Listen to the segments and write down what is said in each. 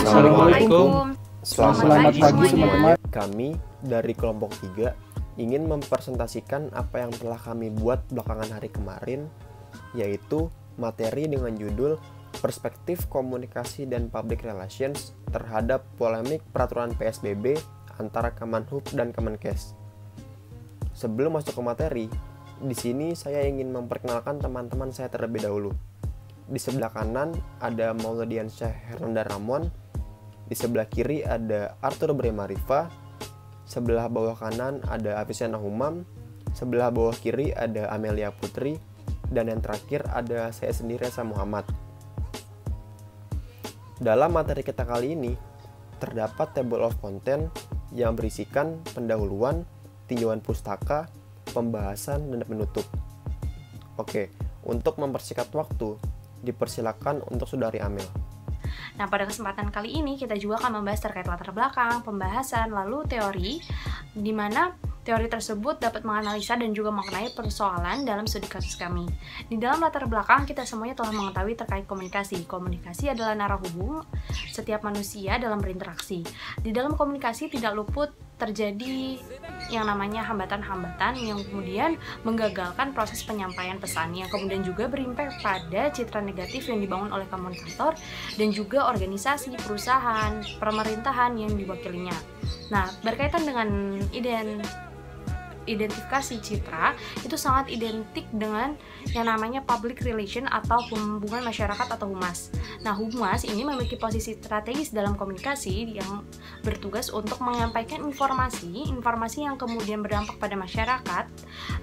Assalamualaikum. Selamat pagi teman-teman. Kami dari kelompok 3 ingin mempresentasikan apa yang telah kami buat belakangan hari kemarin, yaitu materi dengan judul Perspektif Komunikasi dan Public Relations terhadap polemik peraturan PSBB antara Kemenhub dan Kemenkes. Sebelum masuk ke materi, di sini saya ingin memperkenalkan teman-teman saya terlebih dahulu. Di sebelah kanan ada Mauladiansyah Hernanda Ramon, di sebelah kiri ada Arthur Bremarifa, sebelah bawah kanan ada Afisana Humam, sebelah bawah kiri ada Amelia Putri, dan yang terakhir ada saya sendiri, Esa Muhammad. Dalam materi kita kali ini, terdapat table of content yang berisikan pendahuluan, tinjauan pustaka, pembahasan, dan penutup. Oke, untuk mempersingkat waktu, dipersilakan untuk Saudari Amel. Nah, pada kesempatan kali ini kita juga akan membahas terkait latar belakang, pembahasan, lalu teori, di mana teori tersebut dapat menganalisa dan juga mengenai persoalan dalam studi kasus kami. Di dalam latar belakang, kita semuanya telah mengetahui terkait komunikasi. Komunikasi adalah narah hubung setiap manusia dalam berinteraksi. Di dalam komunikasi tidak luput terjadi yang namanya hambatan-hambatan yang kemudian menggagalkan proses penyampaian pesan, yang kemudian juga berimpact pada citra negatif yang dibangun oleh komunikator dan juga organisasi, perusahaan, pemerintahan yang diwakilinya. Nah, berkaitan dengan identifikasi citra, itu sangat identik dengan yang namanya public relation atau hubungan masyarakat atau humas. Nah, humas ini memiliki posisi strategis dalam komunikasi yang bertugas untuk menyampaikan informasi yang kemudian berdampak pada masyarakat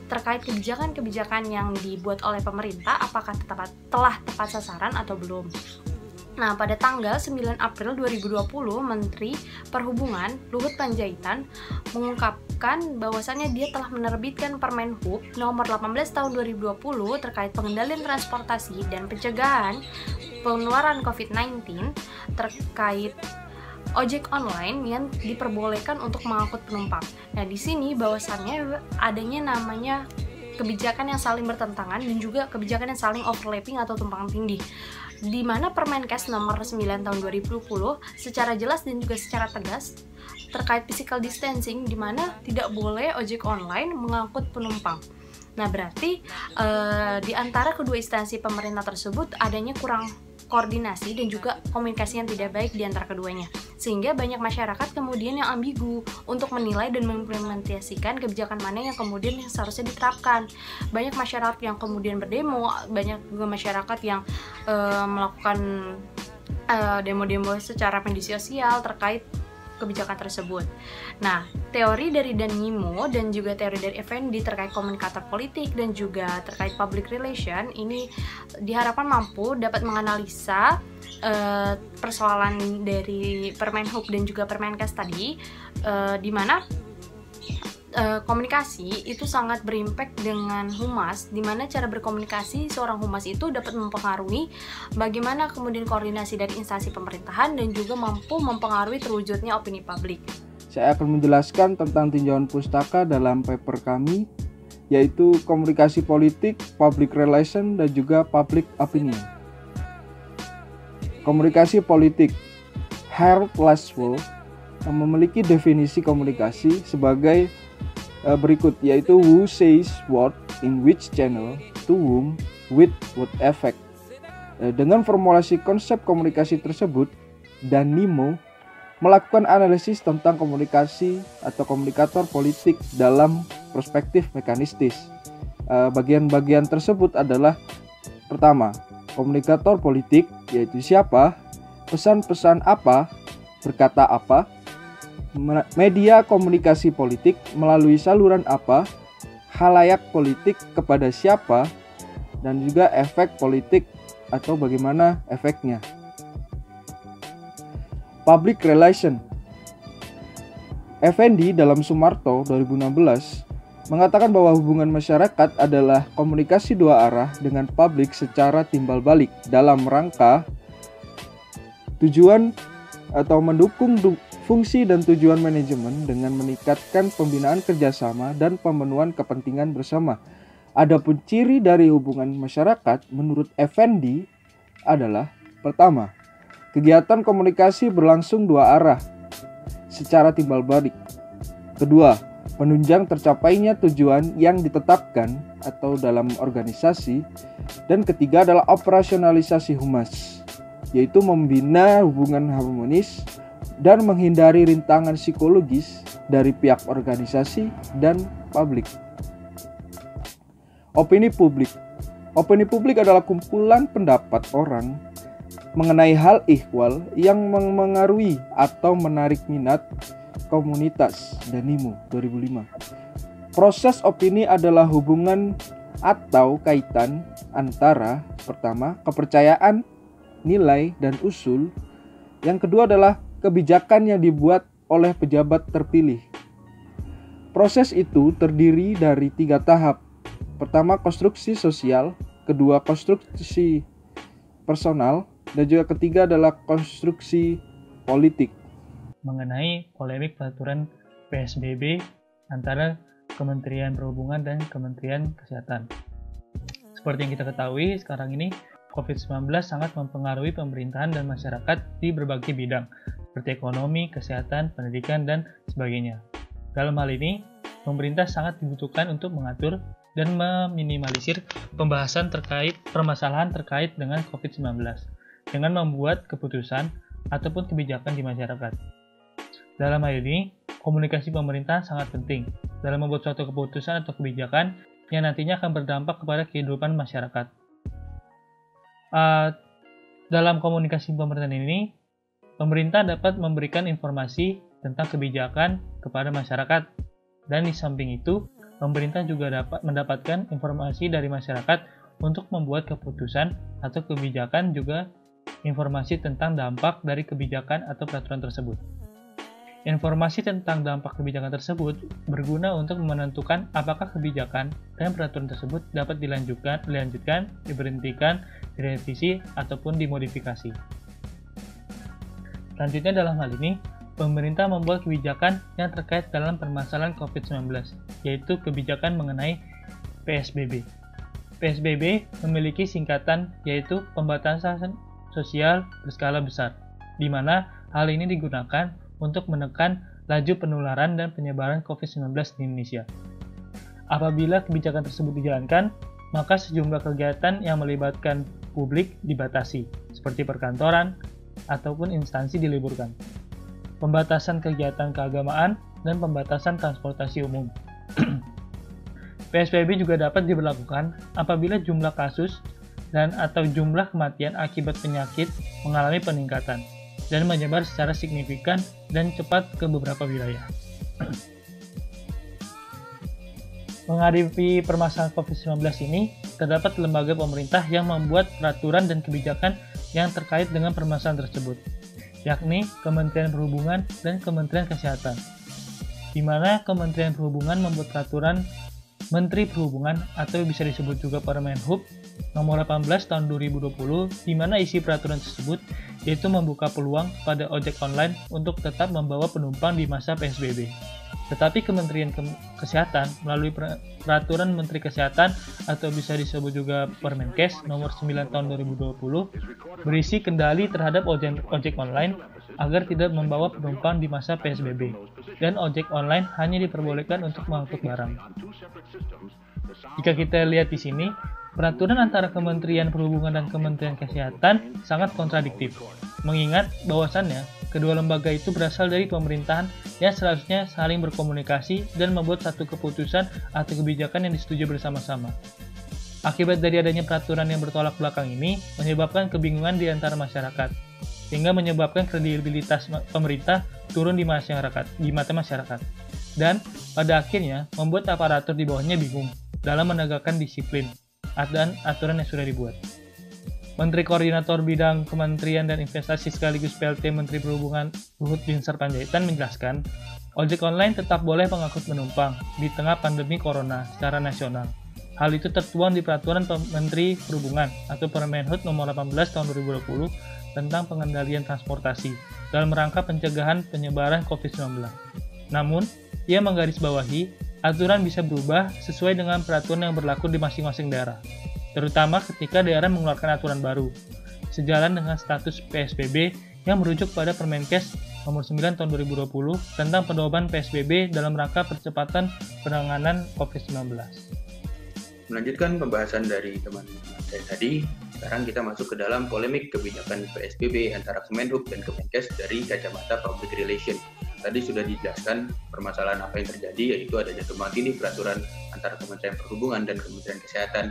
terkait kebijakan-kebijakan yang dibuat oleh pemerintah, apakah telah tepat sasaran atau belum. Nah, pada tanggal 9 April 2020, Menteri Perhubungan Luhut Panjaitan mengungkapkan bahwasannya dia telah menerbitkan Permenhub nomor 18 tahun 2020 terkait pengendalian transportasi dan pencegahan penularan COVID-19 terkait ojek online yang diperbolehkan untuk mengangkut penumpang. Nah, di sini bahwasannya adanya namanya kebijakan yang saling bertentangan dan juga kebijakan yang saling overlapping atau tumpang tindih, di mana Permenkes nomor 9 tahun 2020 secara jelas dan juga secara tegas terkait physical distancing, di mana tidak boleh ojek online mengangkut penumpang. Nah, berarti di antara kedua instansi pemerintah tersebut adanya kurang koordinasi dan juga komunikasi yang tidak baik di antara keduanya, sehingga banyak masyarakat kemudian yang ambigu untuk menilai dan mengimplementasikan kebijakan mana yang kemudian seharusnya diterapkan. Banyak masyarakat yang kemudian berdemo, banyak juga masyarakat yang melakukan demo-demo secara media sosial terkait kebijakan tersebut. Nah, teori dari Danimo dan juga teori dari Effendi terkait komunikator politik dan juga terkait public relation ini diharapkan mampu dapat menganalisa persoalan dari Permenhub dan juga Permenkes tadi, di mana komunikasi itu sangat berimpact dengan humas, di mana cara berkomunikasi seorang humas itu dapat mempengaruhi bagaimana kemudian koordinasi dari instansi pemerintahan dan juga mampu mempengaruhi terwujudnya opini publik. Saya akan menjelaskan tentang tinjauan pustaka dalam paper kami, yaitu komunikasi politik, public relation, dan juga public opinion. Komunikasi politik. Harold Laswell memiliki definisi komunikasi sebagai berikut, yaitu who says what, in which channel, to whom, with what effect. Dengan formulasi konsep komunikasi tersebut, Danimo melakukan analisis tentang komunikasi atau komunikator politik dalam perspektif mekanistis. Bagian-bagian tersebut adalah: pertama, komunikator politik, yaitu siapa, pesan-pesan apa, berkata apa, media komunikasi politik melalui saluran apa, khalayak politik kepada siapa, dan juga efek politik atau bagaimana efeknya. Public relation. Effendi dalam Sumarto 2016 mengatakan bahwa hubungan masyarakat adalah komunikasi dua arah dengan publik secara timbal balik dalam rangka tujuan atau mendukung fungsi dan tujuan manajemen dengan meningkatkan pembinaan kerjasama dan pemenuhan kepentingan bersama. Adapun ciri dari hubungan masyarakat menurut Effendi adalah: pertama, Kegiatan komunikasi berlangsung dua arah secara timbal balik. Kedua, penunjang tercapainya tujuan yang ditetapkan atau dalam organisasi. Dan ketiga adalah operasionalisasi humas, yaitu membina hubungan harmonis dan menghindari rintangan psikologis dari pihak organisasi dan publik. Opini publik. Opini publik adalah kumpulan pendapat orang mengenai hal ihwal yang memengaruhi atau menarik minat komunitas. Danimo 2005. Proses opini adalah hubungan atau kaitan antara pertama, kepercayaan, nilai, dan usul. Yang kedua adalah kebijakan yang dibuat oleh pejabat terpilih. Proses itu terdiri dari 3 tahap. Pertama, konstruksi sosial, kedua, konstruksi personal, dan juga ketiga adalah konstruksi politik. Mengenai polemik peraturan PSBB antara Kementerian Perhubungan dan Kementerian Kesehatan. Seperti yang kita ketahui, sekarang ini COVID-19 sangat mempengaruhi pemerintahan dan masyarakat di berbagai bidang, seperti ekonomi, kesehatan, pendidikan, dan sebagainya. Dalam hal ini, pemerintah sangat dibutuhkan untuk mengatur dan meminimalisir pembahasan terkait permasalahan terkait dengan COVID-19 dengan membuat keputusan ataupun kebijakan di masyarakat. Dalam hal ini, komunikasi pemerintahan sangat penting dalam membuat suatu keputusan atau kebijakan yang nantinya akan berdampak kepada kehidupan masyarakat. Dalam komunikasi pemerintahan ini, pemerintah dapat memberikan informasi tentang kebijakan kepada masyarakat, dan di samping itu, pemerintah juga dapat mendapatkan informasi dari masyarakat untuk membuat keputusan atau kebijakan, juga informasi tentang dampak dari kebijakan atau peraturan tersebut. Informasi tentang dampak kebijakan tersebut berguna untuk menentukan apakah kebijakan dan peraturan tersebut dapat dilanjutkan, diberhentikan, direvisi, ataupun dimodifikasi. Selanjutnya dalam hal ini, pemerintah membuat kebijakan yang terkait dalam permasalahan COVID-19, yaitu kebijakan mengenai PSBB. PSBB memiliki singkatan yaitu pembatasan sosial berskala besar, di mana hal ini digunakan untuk menekan laju penularan dan penyebaran COVID-19 di Indonesia. Apabila kebijakan tersebut dijalankan, maka sejumlah kegiatan yang melibatkan publik dibatasi, seperti perkantoran ataupun instansi diliburkan. Pembatasan kegiatan keagamaan dan pembatasan transportasi umum. PSBB juga dapat diberlakukan apabila jumlah kasus dan atau jumlah kematian akibat penyakit mengalami peningkatan dan menyebar secara signifikan dan cepat ke beberapa wilayah. Menghadapi permasalahan COVID-19 ini, terdapat lembaga pemerintah yang membuat peraturan dan kebijakan yang terkait dengan permasalahan tersebut, yakni Kementerian Perhubungan dan Kementerian Kesehatan, di mana Kementerian Perhubungan membuat peraturan Menteri Perhubungan atau bisa disebut juga Permenhub nomor 18 tahun 2020, di mana isi peraturan tersebut yaitu membuka peluang pada ojek online untuk tetap membawa penumpang di masa PSBB. Tetapi Kementerian Kesehatan melalui Peraturan Menteri Kesehatan atau bisa disebut juga Permenkes nomor 9 tahun 2020 berisi kendali terhadap ojek online agar tidak membawa penumpang di masa PSBB, dan ojek online hanya diperbolehkan untuk mengangkut barang. Jika kita lihat di sini, peraturan antara Kementerian Perhubungan dan Kementerian Kesehatan sangat kontradiktif, mengingat bahwasannya kedua lembaga itu berasal dari pemerintahan yang seharusnya saling berkomunikasi dan membuat satu keputusan atau kebijakan yang disetujui bersama-sama. Akibat dari adanya peraturan yang bertolak belakang ini menyebabkan kebingungan di antara masyarakat, sehingga menyebabkan kredibilitas pemerintah turun di mata masyarakat, dan pada akhirnya membuat aparatur di bawahnya bingung dalam menegakkan disiplin dan aturan yang sudah dibuat. Menteri Koordinator Bidang Kementerian dan Investasi sekaligus PLT Menteri Perhubungan Luhut Binsar Panjaitan menjelaskan, ojek online tetap boleh mengangkut penumpang di tengah pandemi corona secara nasional. Hal itu tertuang di Peraturan Menteri Perhubungan atau Permenhub nomor 18 tahun 2020 tentang pengendalian transportasi dalam rangka pencegahan penyebaran COVID-19. Namun, ia menggarisbawahi aturan bisa berubah sesuai dengan peraturan yang berlaku di masing-masing daerah, terutama ketika daerah mengeluarkan aturan baru. sejalan dengan status PSBB yang merujuk pada Permenkes Nomor 9 Tahun 2020 tentang pedoman PSBB dalam rangka percepatan penanganan COVID-19. Melanjutkan pembahasan dari teman-teman saya tadi, sekarang kita masuk ke dalam polemik kebijakan PSBB antara Kemenhub dan Kemenkes dari kacamata public relation. Tadi sudah dijelaskan permasalahan apa yang terjadi, yaitu adanya tumpang tindih peraturan antara Kementerian Perhubungan dan Kementerian Kesehatan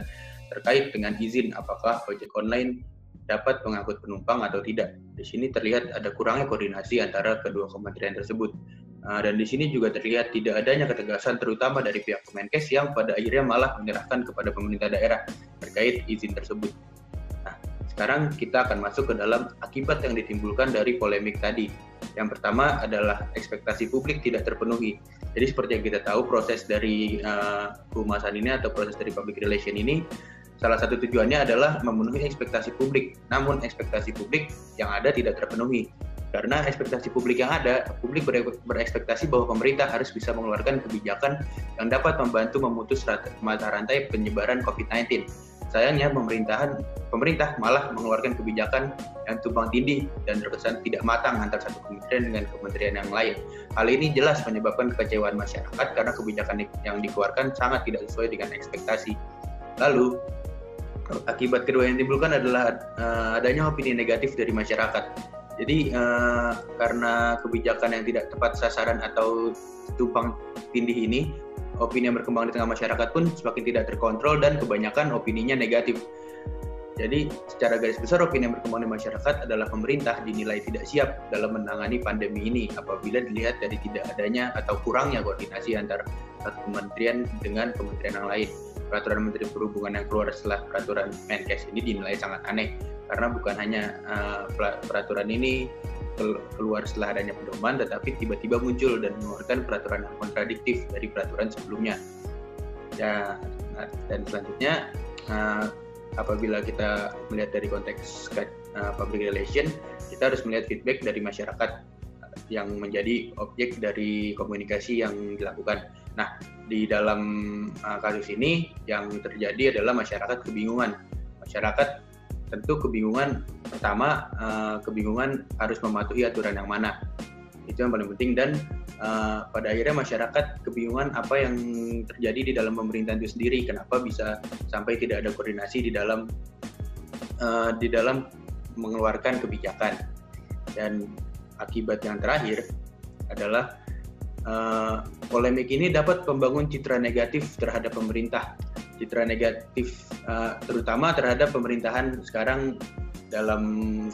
terkait dengan izin apakah ojek online dapat mengangkut penumpang atau tidak. Di sini terlihat ada kurangnya koordinasi antara kedua kementerian tersebut. Dan di sini juga terlihat tidak adanya ketegasan terutama dari pihak Kemenkes yang pada akhirnya malah menyerahkan kepada pemerintah daerah terkait izin tersebut. Nah, sekarang kita akan masuk ke dalam akibat yang ditimbulkan dari polemik tadi. Yang pertama adalah ekspektasi publik tidak terpenuhi. Jadi seperti yang kita tahu, proses dari kehumasan ini atau proses dari public relation ini salah satu tujuannya adalah memenuhi ekspektasi publik. Namun ekspektasi publik yang ada tidak terpenuhi. Karena ekspektasi publik yang ada, publik berekspektasi bahwa pemerintah harus bisa mengeluarkan kebijakan yang dapat membantu memutus mata rantai penyebaran COVID-19. Sayangnya pemerintah malah mengeluarkan kebijakan yang tumpang tindih dan terkesan tidak matang antara satu kementerian dengan kementerian yang lain. Hal ini jelas menyebabkan kekecewaan masyarakat karena kebijakan yang dikeluarkan sangat tidak sesuai dengan ekspektasi. Lalu, akibat kedua yang ditimbulkan adalah adanya opini negatif dari masyarakat. Jadi karena kebijakan yang tidak tepat sasaran atau tumpang tindih ini, opini yang berkembang di tengah masyarakat pun semakin tidak terkontrol dan kebanyakan opininya negatif. Jadi secara garis besar opini yang berkembang di masyarakat adalah pemerintah dinilai tidak siap dalam menangani pandemi ini apabila dilihat dari tidak adanya atau kurangnya koordinasi antara satu kementerian dengan kementerian yang lain. Peraturan Menteri Perhubungan yang keluar setelah peraturan Menkes ini dinilai sangat aneh karena bukan hanya peraturan ini keluar setelah adanya pedoman, tetapi tiba-tiba muncul dan mengeluarkan peraturan yang kontradiktif dari peraturan sebelumnya. Ya, dan selanjutnya apabila kita melihat dari konteks public relation, kita harus melihat feedback dari masyarakat yang menjadi objek dari komunikasi yang dilakukan. Nah, di dalam kasus ini yang terjadi adalah masyarakat kebingungan. Masyarakat tentu kebingungan, pertama kebingungan harus mematuhi aturan yang mana. Itu yang paling penting, dan pada akhirnya masyarakat kebingungan apa yang terjadi di dalam pemerintahan itu sendiri. Kenapa bisa sampai tidak ada koordinasi di dalam mengeluarkan kebijakan. Dan akibat yang terakhir adalah polemik ini dapat membangun citra negatif terhadap pemerintah. Citra negatif terutama terhadap pemerintahan sekarang dalam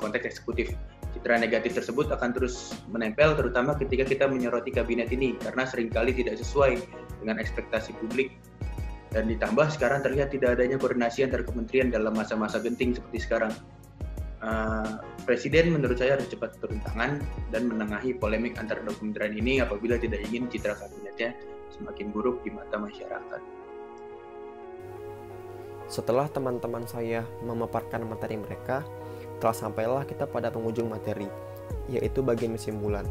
konteks eksekutif. Citra negatif tersebut akan terus menempel terutama ketika kita menyoroti kabinet ini karena seringkali tidak sesuai dengan ekspektasi publik. Dan ditambah sekarang terlihat tidak adanya koordinasi antar kementerian dalam masa-masa genting seperti sekarang. Presiden menurut saya harus cepat turun tangan dan menengahi polemik antar kementerian ini apabila tidak ingin citra kabinetnya semakin buruk di mata masyarakat. Setelah teman-teman saya memaparkan materi mereka, telah sampailah kita pada penghujung materi, yaitu bagian kesimpulan.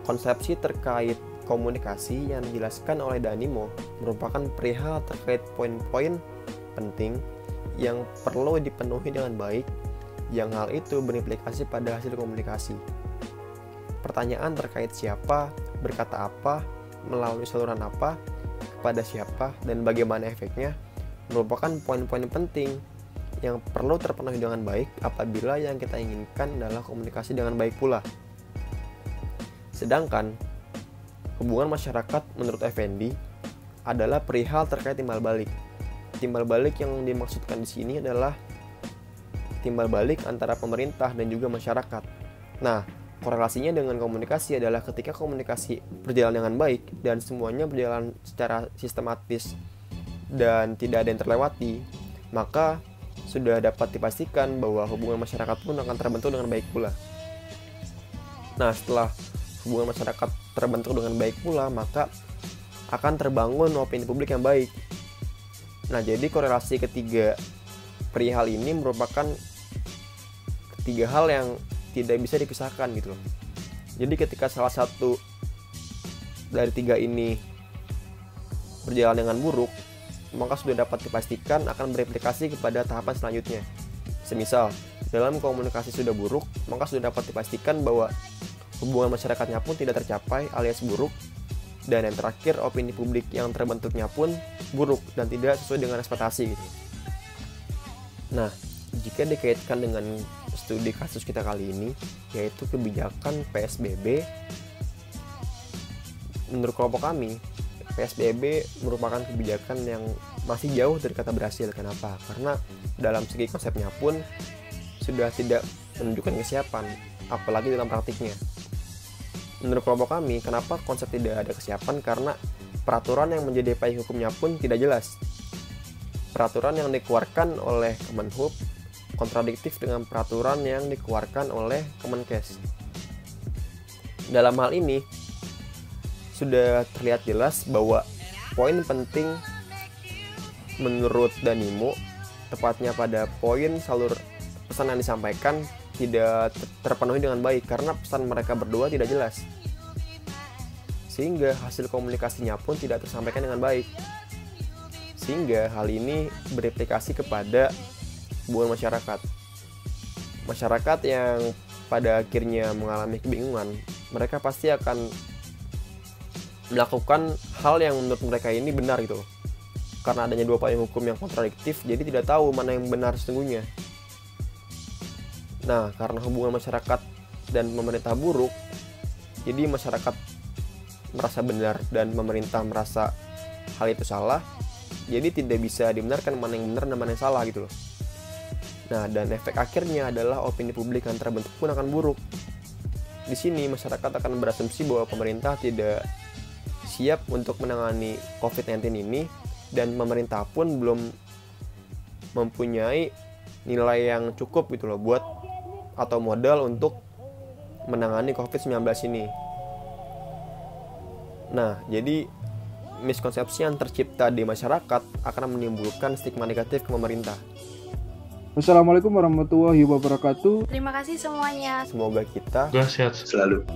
Konsepsi terkait komunikasi yang dijelaskan oleh Danimo merupakan perihal terkait poin-poin penting yang perlu dipenuhi dengan baik, yang hal itu berimplikasi pada hasil komunikasi. Pertanyaan terkait siapa, berkata apa, melalui saluran apa, kepada siapa, dan bagaimana efeknya merupakan poin-poin penting yang perlu terpenuhi dengan baik apabila yang kita inginkan adalah komunikasi dengan baik pula. Sedangkan hubungan masyarakat menurut Effendi adalah perihal terkait timbal balik. Timbal balik yang dimaksudkan di sini adalah timbal balik antara pemerintah dan juga masyarakat. Nah, korelasinya dengan komunikasi adalah ketika komunikasi berjalan dengan baik dan semuanya berjalan secara sistematis dan tidak ada yang terlewati, maka sudah dapat dipastikan bahwa hubungan masyarakat pun akan terbentuk dengan baik pula. Nah, setelah hubungan masyarakat terbentuk dengan baik pula, maka akan terbangun opini publik yang baik. Nah, jadi korelasi ketiga perihal ini merupakan tiga hal yang tidak bisa dipisahkan gitu loh. Jadi ketika salah satu dari tiga ini berjalan dengan buruk, maka sudah dapat dipastikan akan berimplikasi kepada tahapan selanjutnya. Semisal, dalam komunikasi sudah buruk, maka sudah dapat dipastikan bahwa hubungan masyarakatnya pun tidak tercapai alias buruk. Dan yang terakhir, opini publik yang terbentuknya pun buruk dan tidak sesuai dengan ekspektasi gitu. Nah, jika dikaitkan dengan studi kasus kita kali ini, yaitu kebijakan PSBB, menurut kelompok kami, PSBB merupakan kebijakan yang masih jauh dari kata berhasil. Kenapa? Karena dalam segi konsepnya pun sudah tidak menunjukkan kesiapan, apalagi dalam praktiknya. Menurut kelompok kami, kenapa konsep tidak ada kesiapan? Karena peraturan yang menjadi payung hukumnya pun tidak jelas. Peraturan yang dikeluarkan oleh Kemenhub kontradiktif dengan peraturan yang dikeluarkan oleh Kemenkes. Dalam hal ini, sudah terlihat jelas bahwa poin penting menurut Danimo, tepatnya pada poin salur pesan yang disampaikan, tidak terpenuhi dengan baik karena pesan mereka berdua tidak jelas, sehingga hasil komunikasinya pun tidak tersampaikan dengan baik, sehingga hal ini berimplikasi kepada hubungan masyarakat yang pada akhirnya mengalami kebingungan. Mereka pasti akan melakukan hal yang menurut mereka ini benar gitu, karena adanya dua payung hukum yang kontradiktif, jadi tidak tahu mana yang benar sesungguhnya. Nah, karena hubungan masyarakat dan pemerintah buruk, jadi masyarakat merasa benar dan pemerintah merasa hal itu salah, jadi tidak bisa dibenarkan mana yang benar dan mana yang salah gitu loh. Nah, dan efek akhirnya adalah opini publik yang terbentuk pun akan buruk. Di sini masyarakat akan berasumsi bahwa pemerintah tidak siap untuk menangani COVID-19 ini, dan pemerintah pun belum mempunyai nilai yang cukup gitu loh buat atau modal untuk menangani COVID-19 ini. Nah, jadi miskonsepsi yang tercipta di masyarakat akan menimbulkan stigma negatif ke pemerintah. Wassalamualaikum warahmatullahi wabarakatuh. Terima kasih semuanya. Semoga kita sehat Selalu.